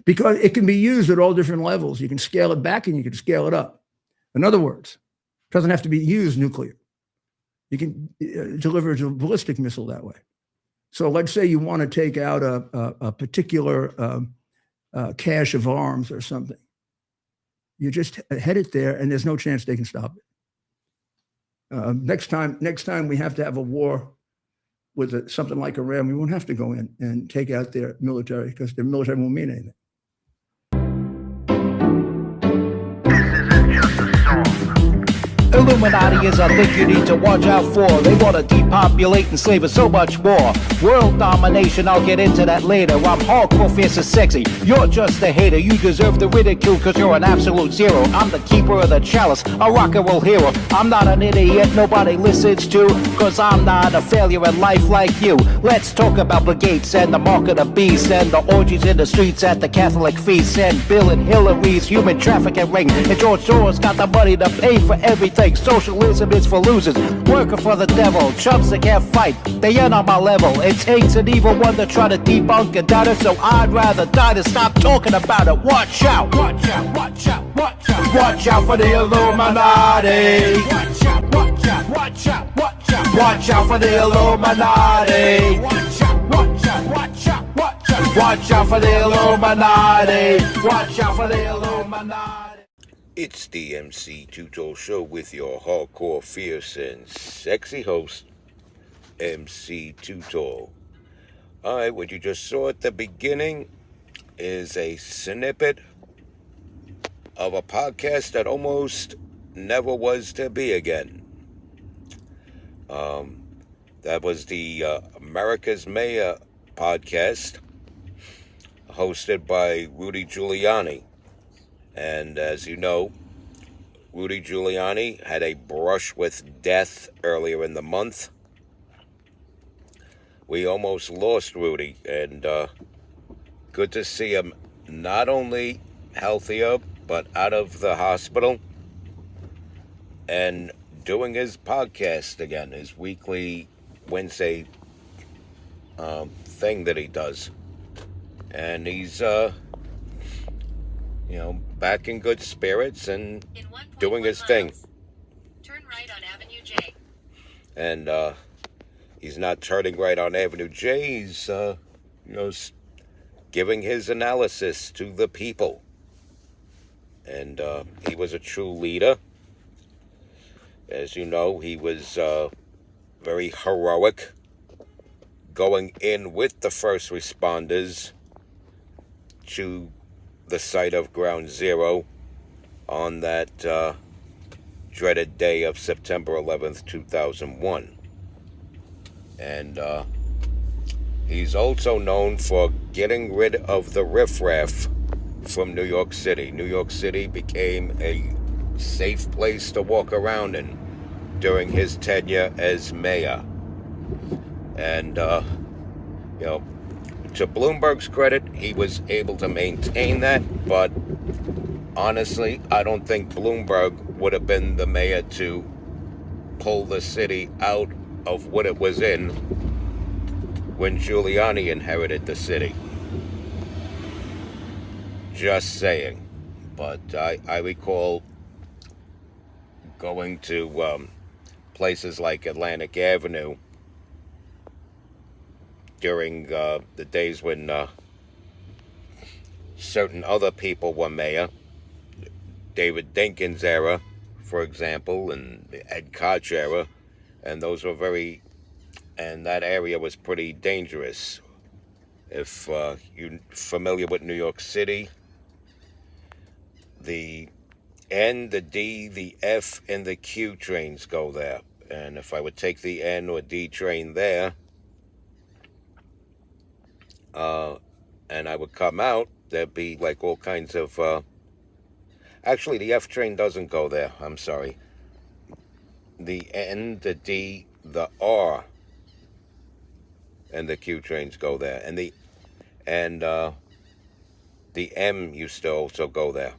because it can be used at all different levels. You can scale it back and you can scale it up. In other words, it doesn't have to be used nuclear. You can deliver a ballistic missile that way. So let's say you want to take out a particular cache of arms or something. You just head it there, and there's no chance they can stop it. Next time we have to have a war with something like Iran, we won't have to go in and take out their military because their military won't mean anything. Illuminati is a thing you need to watch out for. They want to depopulate and slave us so much more. World domination, I'll get into that later. I'm hardcore, fierce and sexy. You're just a hater. You deserve the ridicule because you're an absolute zero. I'm the keeper of the chalice, a rock and roll hero. I'm not an idiot nobody listens to, because I'm not a failure in life like you. Let's talk about Bill Gates and the mark of the beast and the orgies in the streets at the Catholic feasts and Bill and Hillary's human trafficking ring. And George Soros got the money to pay for everything. Socialism is for losers, working for the devil. Chumps that can't fight, they ain't on my level. It takes an evil one to try to debunk and doubt it, so I'd rather die than stop talking about it. Watch out, watch out, watch out, watch out. Watch out for the Illuminati. Watch out, watch out, watch out, watch out. Watch out for the Illuminati. Watch out, watch out, watch out, watch out. Watch out for the Illuminati. Watch out for the Illuminati. It's the MC Tuto Show with your hardcore, fierce, and sexy host, MC Tuto. Alright, what you just saw at the beginning is a snippet of a podcast that almost never was to be again. That was the America's Mayor podcast, hosted by Rudy Giuliani. And as you know, Rudy Giuliani had a brush with death earlier in the month. We almost lost Rudy, and good to see him not only healthier, but out of the hospital and doing his podcast again, his weekly Wednesday thing that he does. And he's, back in good spirits and doing his thing. Turn right on Avenue J. And he's not turning right on Avenue J. He's, giving his analysis to the people. And he was a true leader. As you know, he was very heroic, going in with the first responders to the site of Ground Zero on that dreaded day of September 11th, 2001. And he's also known for getting rid of the riffraff from New York City. New York City became a safe place to walk around in during his tenure as mayor. And, to Bloomberg's credit, he was able to maintain that, but honestly, I don't think Bloomberg would have been the mayor to pull the city out of what it was in when Giuliani inherited the city. Just saying. But I recall going to places like Atlantic Avenue during the days when certain other people were mayor. David Dinkins era, for example, and the Ed Koch era. And those were and that area was pretty dangerous. If you're familiar with New York City, the N, the D, the F, and the Q trains go there. And if I would take the N or D train there, and I would come out, there'd be like all kinds of, actually the F train doesn't go there, I'm sorry. The N, the D, the R, and the Q trains go there. And the M used to also go there.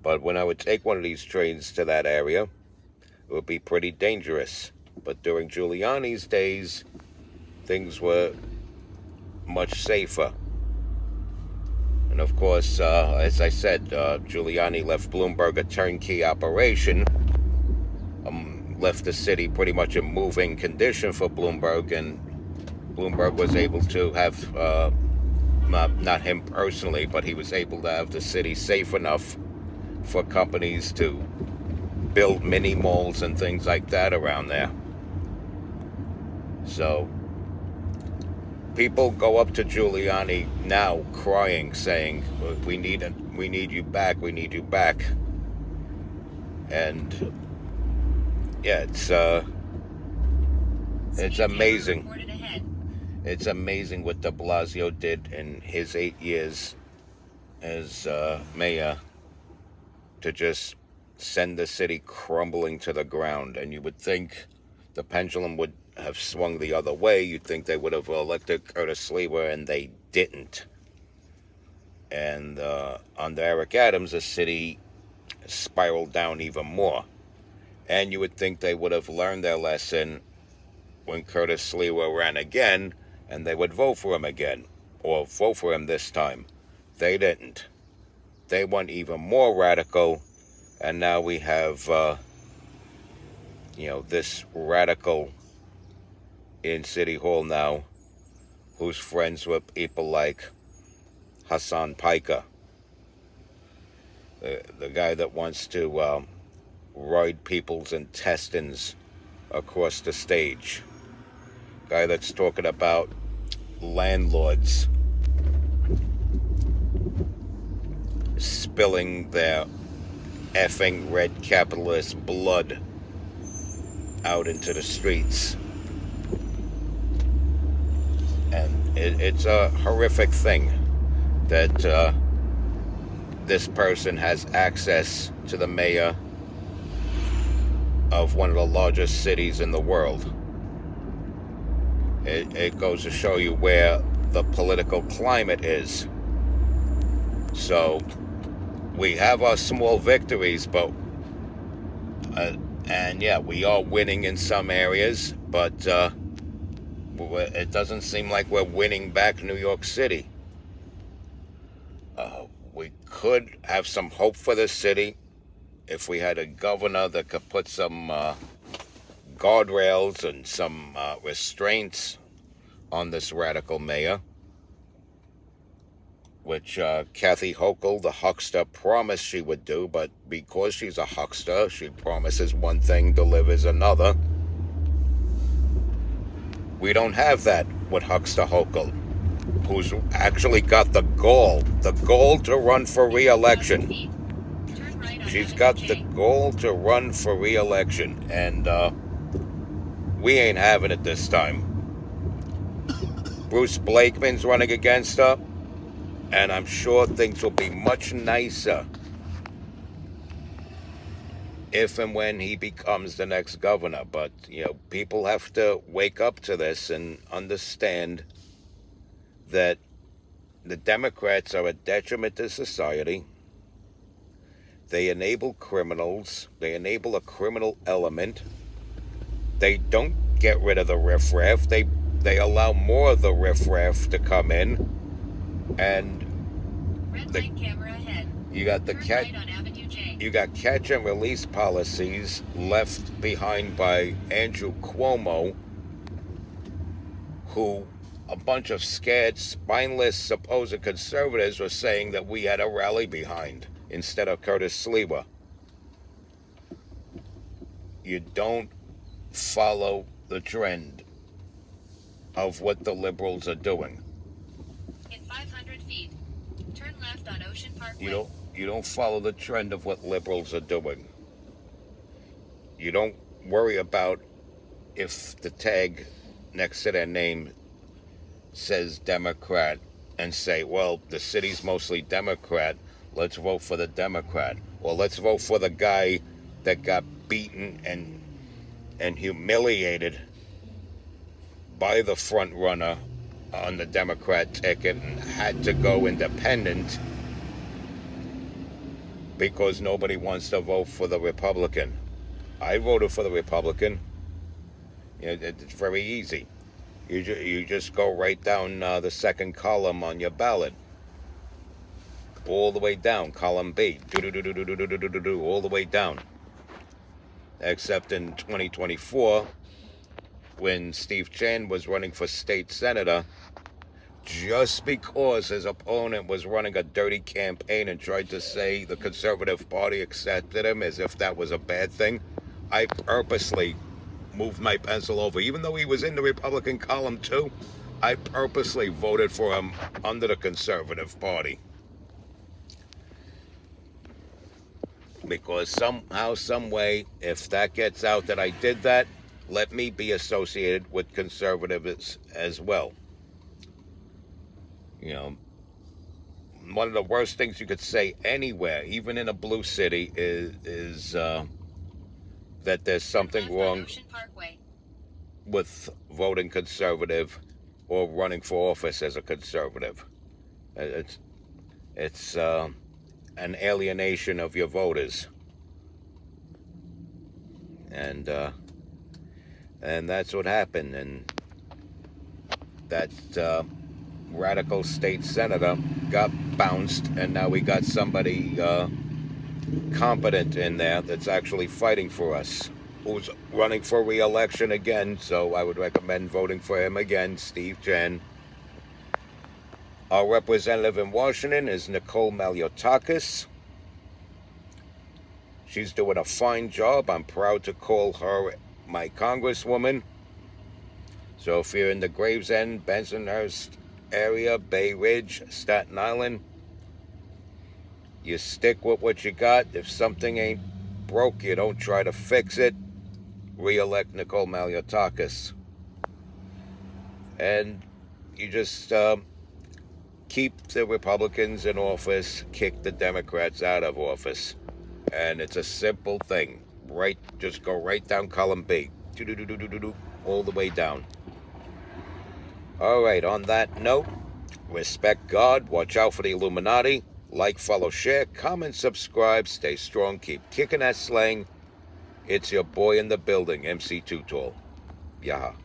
But when I would take one of these trains to that area, it would be pretty dangerous. But during Giuliani's days, things were much safer. And of course, as I said, Giuliani left Bloomberg a turnkey operation, left the city pretty much in moving condition for Bloomberg, and Bloomberg was able to have, not him personally, but he was able to have the city safe enough for companies to build mini malls and things like that around there. So people go up to Giuliani now crying, saying, we need you back, we need you back. And yeah, it's amazing. It's amazing what de Blasio did in his 8 years as mayor to just send the city crumbling to the ground. And you would think the pendulum would have swung the other way. You'd think they would have elected Curtis Lewa, and they didn't. And under Eric Adams, the city spiraled down even more. And you would think they would have learned their lesson when Curtis Lewa ran again, and they would vote for him again, or vote for him this time. They didn't. They went even more radical, and now we have, this radical in City Hall now, who's friends with people like Hassan Piker, the guy that wants to ride people's intestines across the stage, guy that's talking about landlords spilling their effing red capitalist blood out into the streets. And it's a horrific thing that this person has access to the mayor of one of the largest cities in the world. It goes to show you where the political climate is. So we have our small victories, but and yeah, we are winning in some areas, but it doesn't seem like we're winning back New York City. We could have some hope for this city if we had a governor that could put some guardrails and some restraints on this radical mayor, which Kathy Hochul, the huckster, promised she would do, but because she's a huckster, she promises one thing, delivers another. We don't have that with Huckster Hochul, who's actually got the gall to run for re-election. She's got the goal to run for re-election, and we ain't having it this time. Bruce Blakeman's running against her, and I'm sure things will be much nicer if and when he becomes the next governor. But, people have to wake up to this and understand that the Democrats are a detriment to society. They enable criminals. They enable a criminal element. They don't get rid of the riffraff. They allow more of the riffraff to come in. And you got you got catch and release policies left behind by Andrew Cuomo, who a bunch of scared, spineless, supposed conservatives were saying that we had a rally behind instead of Curtis Lewa. You don't follow the trend of what the liberals are doing. In 500 feet, turn left on Ocean Parkway. You don't follow the trend of what liberals are doing. You don't worry about if the tag next to their name says Democrat and say, well, the city's mostly Democrat, let's vote for the Democrat. Or let's vote for the guy that got beaten and humiliated by the front runner on the Democrat ticket and had to go independent because nobody wants to vote for the Republican. I voted for the Republican. It's very easy. You just go right down the second column on your ballot. all the way down, column B, all the way down. Except in 2024, when Steve Chan was running for state senator, just because his opponent was running a dirty campaign and tried to say the Conservative Party accepted him as if that was a bad thing, I purposely moved my pencil over. Even though he was in the Republican column too, I purposely voted for him under the Conservative Party. Because somehow, some way, if that gets out that I did that, let me be associated with conservatives as well. You know, one of the worst things you could say anywhere, even in a blue city, is that there's something wrong with voting conservative or running for office as a conservative. It's an alienation of your voters, and that's what happened. And that radical state senator got bounced, and now we got somebody competent in there that's actually fighting for us, who's running for re-election again. So I would recommend voting for him again, Steve Chan. Our representative in Washington is Nicole Maliotakis. She's doing a fine job. I'm proud to call her my congresswoman. So if you're in the Gravesend, Bensonhurst area, Bay Ridge, Staten Island, you stick with what you got. If something ain't broke, you don't try to fix it. Re-elect Nicole Maliotakis. And you just keep the Republicans in office, kick the Democrats out of office. And it's a simple thing. Just go right down column B. All the way down. All right, on that note, respect God, watch out for the Illuminati, like, follow, share, comment, subscribe, stay strong, keep kicking that slang. It's your boy in the building, MC Too Tall. Yaha.